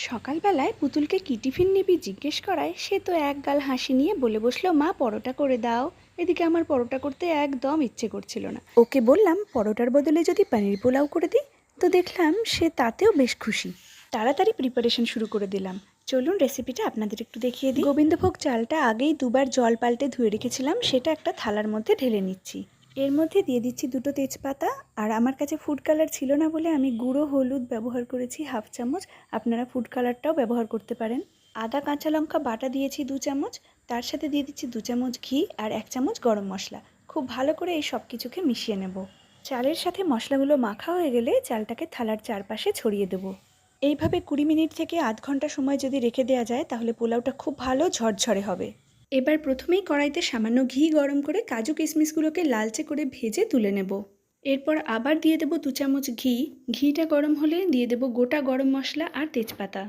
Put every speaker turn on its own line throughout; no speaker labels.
সকালবেলায় পুতুলকে কি টিফিন নিবি জিজ্ঞেস করায় সে তো একগাল হাসি নিয়ে বলে বসলো, মা পরোটা করে দাও। এদিকে আমার পরোটা করতে একদম ইচ্ছে করছিল না। ওকে বললাম পরোটার বদলে যদি পনির পোলাও করে দিই, তো দেখলাম সে তাতেও বেশ খুশি। তাড়াতাড়ি প্রিপারেশন শুরু করে দিলাম। চলুন রেসিপিটা আপনাদের একটু দেখিয়ে দিই। গোবিন্দভোগ চালটা আগেই দুবার জল পাল্টে ধুয়ে রেখেছিলাম, সেটা একটা থালার মধ্যে ঢেলে নিচ্ছি। এর মধ্যে দিয়ে দিচ্ছি 2টো তেজপাতা, আর আমার কাছে ফুড কালার ছিল না বলে আমি গুঁড়ো হলুদ ব্যবহার করেছি 1/2 চামচ। আপনারা ফুড কালারটাও ব্যবহার করতে পারেন। আদা কাঁচা লঙ্কা বাটা দিয়েছি 2 চামচ, তার সাথে দিয়ে দিচ্ছি 2 চামচ ঘি আর 1 চামচ গরম মশলা। খুব ভালো করে এই সব কিছুকে মিশিয়ে নেব। চালের সাথে মশলাগুলো মাখা হয়ে গেলে চালটাকে থালার চারপাশে ছড়িয়ে দেব। এইভাবে 20 মিনিট থেকে আধ ঘন্টা সময় যদি রেখে দেওয়া যায় তাহলে পোলাওটা খুব ভালো ঝরঝরে হবে। এবার প্রথমেই কড়াইতে সামান্য ঘি গরম করে কাজু কিশমিশগুলোকে লালচে করে ভেজে তুলে নেব। এরপর আবার দিয়ে দেব 2 চামচ ঘি। ঘিটা গরম হলে দিয়ে দেব গোটা গরম মশলা আর তেজপাতা।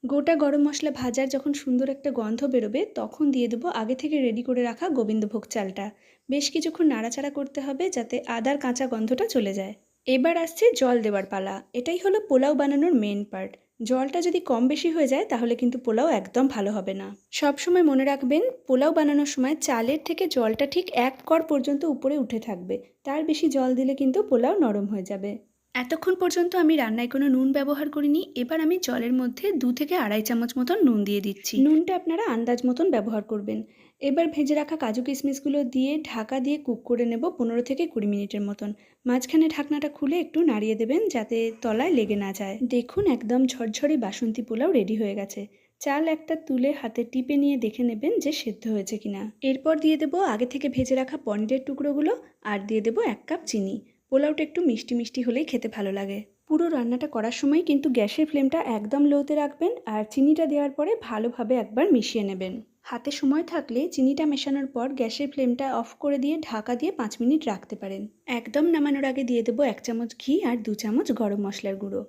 গোটা গরম মশলা ভাজার যখন সুন্দর একটা গন্ধ বেরোবে তখন দিয়ে দেবো আগে থেকে রেডি করে রাখা গোবিন্দভোগ চালটা। বেশ কিছুক্ষণ নাড়াচাড়া করতে হবে যাতে আদার কাঁচা গন্ধটা চলে যায়। এবার আসছে জল দেওয়ার পালা। এটাই হলো পোলাও বানানোর মেন পার্ট। জলটা যদি কম বেশি হয়ে যায় তাহলে কিন্তু পোলাও একদম ভালো হবে না। সবসময় মনে রাখবেন পোলাও বানানোর সময় চালের থেকে জলটা ঠিক 1 কড় পর্যন্ত উপরে উঠে থাকবে। তার বেশি জল দিলে কিন্তু পোলাও নরম হয়ে যাবে। এতক্ষণ পর্যন্ত আমি রান্নায় কোনো নুন ব্যবহার করিনি। এবার আমি জলের মধ্যে 2 থেকে আড়াই চামচ মতন নুন দিয়ে দিচ্ছি। নুনটা আপনারা আন্দাজ মতন ব্যবহার করবেন। এবার ভেজে রাখা কাজু কিশমিশগুলো দিয়ে ঢাকা দিয়ে কুক করে নেব 15 থেকে 20 মিনিটের মতন। মাঝখানে ঢাকনাটা খুলে একটু নাড়িয়ে দেবেন যাতে তলায় লেগে না যায়। দেখুন একদম ঝরঝরে বাসন্তী পোলাও রেডি হয়ে গেছে। চাল একটা তুলে হাতে টিপে নিয়ে দেখে নেবেন যে সেদ্ধ হয়েছে কিনা। এরপর দিয়ে দেবো আগে থেকে ভেজে রাখা পনিরের টুকরোগুলো আর দিয়ে দেবো 1 কাপ চিনি। পোলাওটা একটু মিষ্টি মিষ্টি হলেই খেতে ভালো লাগে। পুরো রান্নাটা করার সময় কিন্তু গ্যাসের ফ্লেমটা একদম লোতে রাখবেন আর চিনিটা দেওয়ার পরে ভালোভাবে একবার মিশিয়ে নেবেন। হাতে সময় থাকলে চিনিটা মেশানোর পর গ্যাসের ফ্লেমটা অফ করে দিয়ে ঢাকা দিয়ে 5 মিনিট রাখতে পারেন। একদম নামানোর আগে দিয়ে দেবো 1 চামচ ঘি আর 2 চামচ গরম মশলার গুঁড়ো।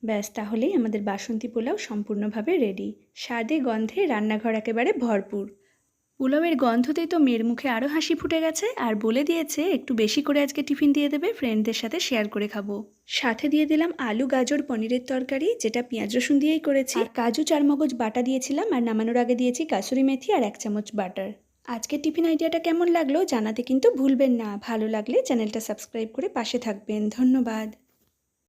ব্যাস, তাহলেই আমাদের বাসন্তী পোলাও সম্পূর্ণভাবে রেডি। স্বাদে গন্ধে রান্নাঘর একেবারে ভরপুর। পোলাওয়ের গন্ধতেই তো মেয়ের মুখে আরও হাসি ফুটে গেছে আর বলে দিয়েছে একটু বেশি করে আজকে টিফিন দিয়ে দেবে, ফ্রেন্ডদের সাথে শেয়ার করে খাবো। সাথে দিয়ে দিলাম আলু গাজর পনিরের তরকারি, যেটা পেঁয়াজ রসুন দিয়েই করেছি। আর কাজু চারমগজ বাটা দিয়েছিলাম আর নামানোর আগে দিয়েছি কাসুরি মেথি আর 1 চামচ বাটার। আজকের টিফিন আইডিয়াটা কেমন লাগলো জানাতে কিন্তু ভুলবেন না। ভালো লাগলে চ্যানেলটা সাবস্ক্রাইব করে পাশে থাকবেন। ধন্যবাদ।